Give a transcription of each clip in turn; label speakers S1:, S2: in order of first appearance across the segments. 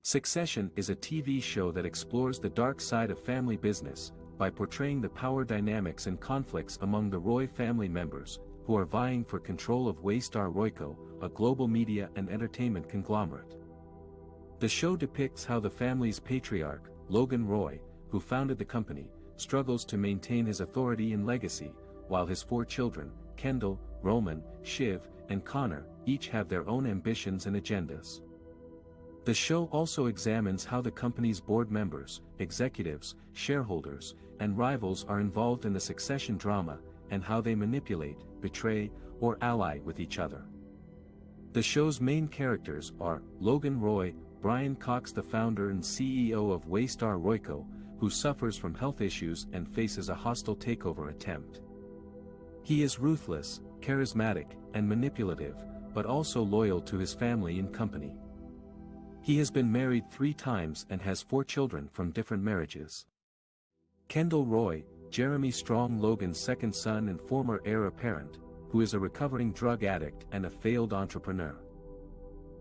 S1: Succession is a TV show that explores the dark side of family business, by portraying the power dynamics and conflicts among the Roy family members, who are vying for control of Waystar RoyCo, a global media and entertainment conglomerate. The show depicts how the family's patriarch, Logan Roy, who founded the company, struggles to maintain his authority and legacy, while his 4 children, Kendall, Roman, Shiv, and Connor, each have their own ambitions and agendas. The show also examines how the company's board members, executives, shareholders, and rivals are involved in the succession drama, and how they manipulate, betray, or ally with each other. The show's main characters are Logan Roy, Brian Cox, the founder and CEO of Waystar RoyCo, who suffers from health issues and faces a hostile takeover attempt. He is ruthless, charismatic, and manipulative, but also loyal to his family and company. He has been married 3 times and has 4 children from different marriages. Kendall Roy, Jeremy Strong, Logan's second son and former heir apparent, who is a recovering drug addict and a failed entrepreneur.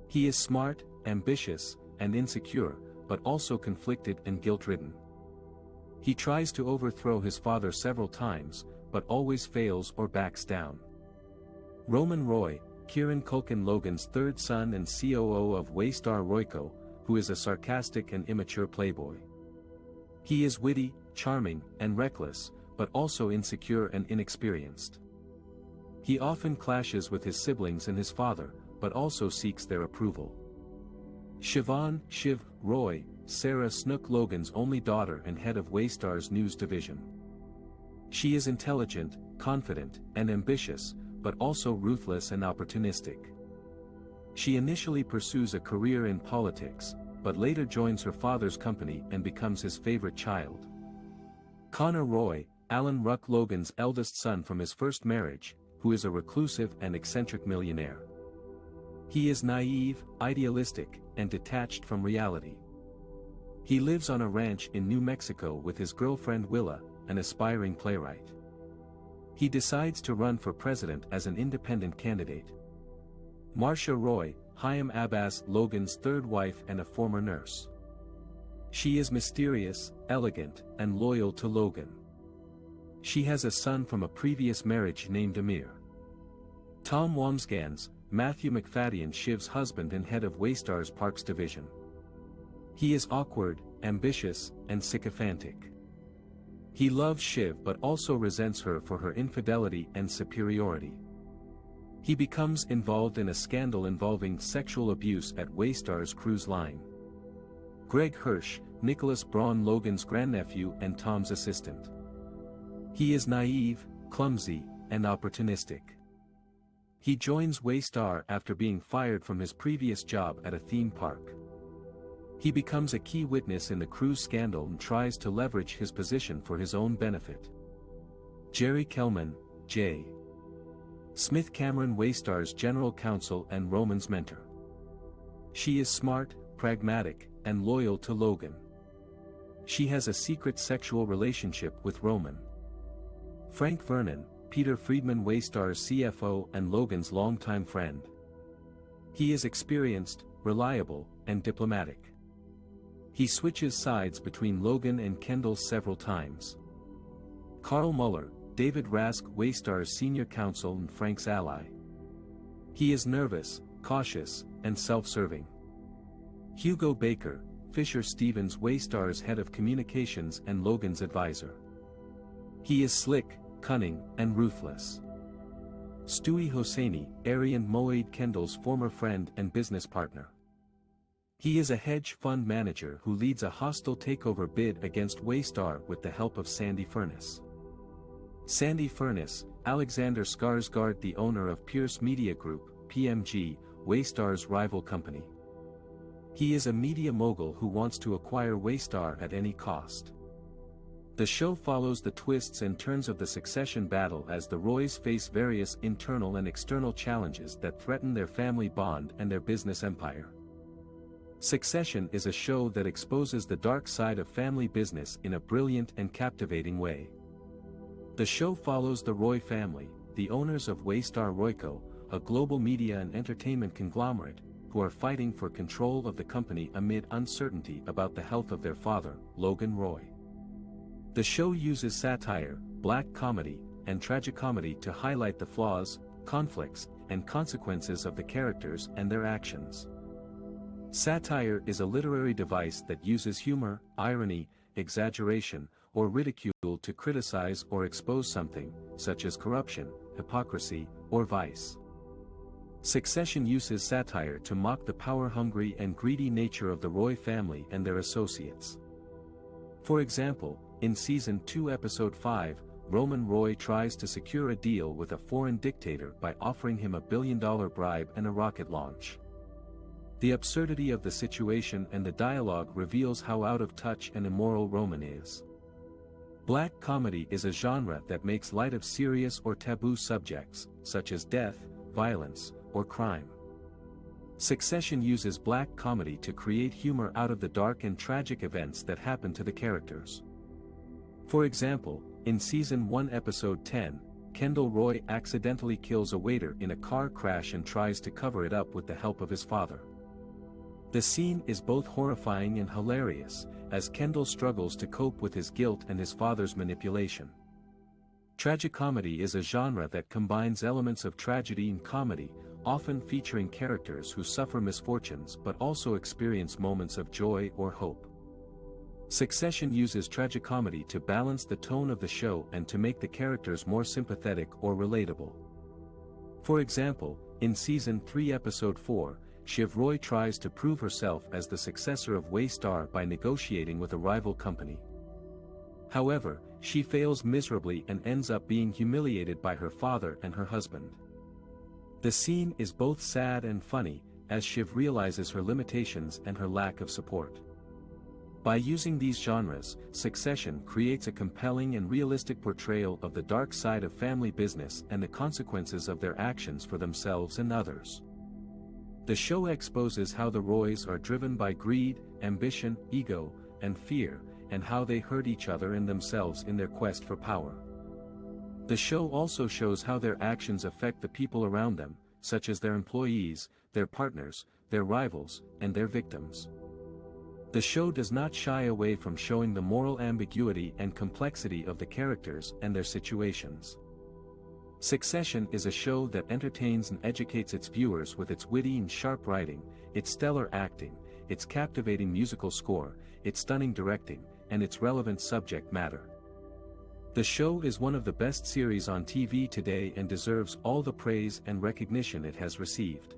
S1: He is smart, ambitious, and insecure, but also conflicted and guilt-ridden. He tries to overthrow his father several times, but always fails or backs down. Roman Roy, Kieran Culkin, Logan's 3rd son and COO of Waystar RoyCo, who is a sarcastic and immature playboy. He is witty, charming, and reckless, but also insecure and inexperienced. He often clashes with his siblings and his father, but also seeks their approval. Siobhan Shiv Roy, Sarah Snook, Logan's only daughter and head of Waystar's news division. She is intelligent, confident, and ambitious, but also ruthless and opportunistic. She initially pursues a career in politics, but later joins her father's company and becomes his favorite child. Connor Roy, Alan Ruck, Logan's eldest son from his first marriage, who is a reclusive and eccentric millionaire. He is naive, idealistic, and detached from reality. He lives on a ranch in New Mexico with his girlfriend Willa, an aspiring playwright. He decides to run for president as an independent candidate. Marcia Roy, Chaim Abbas, Logan's 3rd wife and a former nurse. She is mysterious, elegant, and loyal to Logan. She has a son from a previous marriage named Amir. Tom Wamsgans, Matthew McFadden, Shiv's husband and head of Waystar's Parks division. He is awkward, ambitious, and sycophantic. He loves Shiv but also resents her for her infidelity and superiority. He becomes involved in a scandal involving sexual abuse at Waystar's cruise line. Greg Hirsch, Nicholas Braun, Logan's grandnephew and Tom's assistant. He is naive, clumsy, and opportunistic. He joins Waystar after being fired from his previous job at a theme park. He becomes a key witness in the cruise scandal and tries to leverage his position for his own benefit. Jerry Kellman, J. Smith Cameron, Waystar's general counsel and Roman's mentor. She is smart, pragmatic, and loyal to Logan. She has a secret sexual relationship with Roman. Frank Vernon, Peter Friedman, Waystar's CFO and Logan's longtime friend. He is experienced, reliable, and diplomatic. He switches sides between Logan and Kendall several times. Carl Muller, David Rask, Waystar's senior counsel and Frank's ally. He is nervous, cautious, and self-serving. Hugo Baker, Fisher Stevens, Waystar's head of communications and Logan's advisor. He is slick, cunning, and ruthless. Stewie Hosseini, Arian Moaid, Kendall's former friend and business partner. He is a hedge fund manager who leads a hostile takeover bid against Waystar with the help of Sandy Furness. Sandy Furness, Alexander Skarsgård, the owner of Pierce Media Group, PMG, Waystar's rival company. He is a media mogul who wants to acquire Waystar at any cost. The show follows the twists and turns of the succession battle as the Roys face various internal and external challenges that threaten their family bond and their business empire. Succession is a show that exposes the dark side of family business in a brilliant and captivating way. The show follows the Roy family, the owners of Waystar RoyCo, a global media and entertainment conglomerate, who are fighting for control of the company amid uncertainty about the health of their father, Logan Roy. The show uses satire, black comedy, and tragicomedy to highlight the flaws, conflicts, and consequences of the characters and their actions. Satire is a literary device that uses humor, irony, exaggeration, or ridicule to criticize or expose something, such as corruption, hypocrisy, or vice. Succession uses satire to mock the power-hungry and greedy nature of the Roy family and their associates. For example, in Season 2 Episode 5, Roman Roy tries to secure a deal with a foreign dictator by offering him $1 billion bribe and a rocket launch. The absurdity of the situation and the dialogue reveals how out of touch and immoral Roman is. Black comedy is a genre that makes light of serious or taboo subjects, such as death, violence, or crime. Succession uses black comedy to create humor out of the dark and tragic events that happen to the characters. For example, in Season 1 Episode 10, Kendall Roy accidentally kills a waiter in a car crash and tries to cover it up with the help of his father. The scene is both horrifying and hilarious, as Kendall struggles to cope with his guilt and his father's manipulation. Tragicomedy is a genre that combines elements of tragedy and comedy, often featuring characters who suffer misfortunes but also experience moments of joy or hope. Succession uses tragicomedy to balance the tone of the show and to make the characters more sympathetic or relatable. For example, in Season 3 Episode 4, Shiv Roy tries to prove herself as the successor of Waystar by negotiating with a rival company. However, she fails miserably and ends up being humiliated by her father and her husband. The scene is both sad and funny, as Shiv realizes her limitations and her lack of support. By using these genres, Succession creates a compelling and realistic portrayal of the dark side of family business and the consequences of their actions for themselves and others. The show exposes how the Roys are driven by greed, ambition, ego, and fear, and how they hurt each other and themselves in their quest for power. The show also shows how their actions affect the people around them, such as their employees, their partners, their rivals, and their victims. The show does not shy away from showing the moral ambiguity and complexity of the characters and their situations. Succession is a show that entertains and educates its viewers with its witty and sharp writing, its stellar acting, its captivating musical score, its stunning directing, and its relevant subject matter. The show is one of the best series on TV today and deserves all the praise and recognition it has received.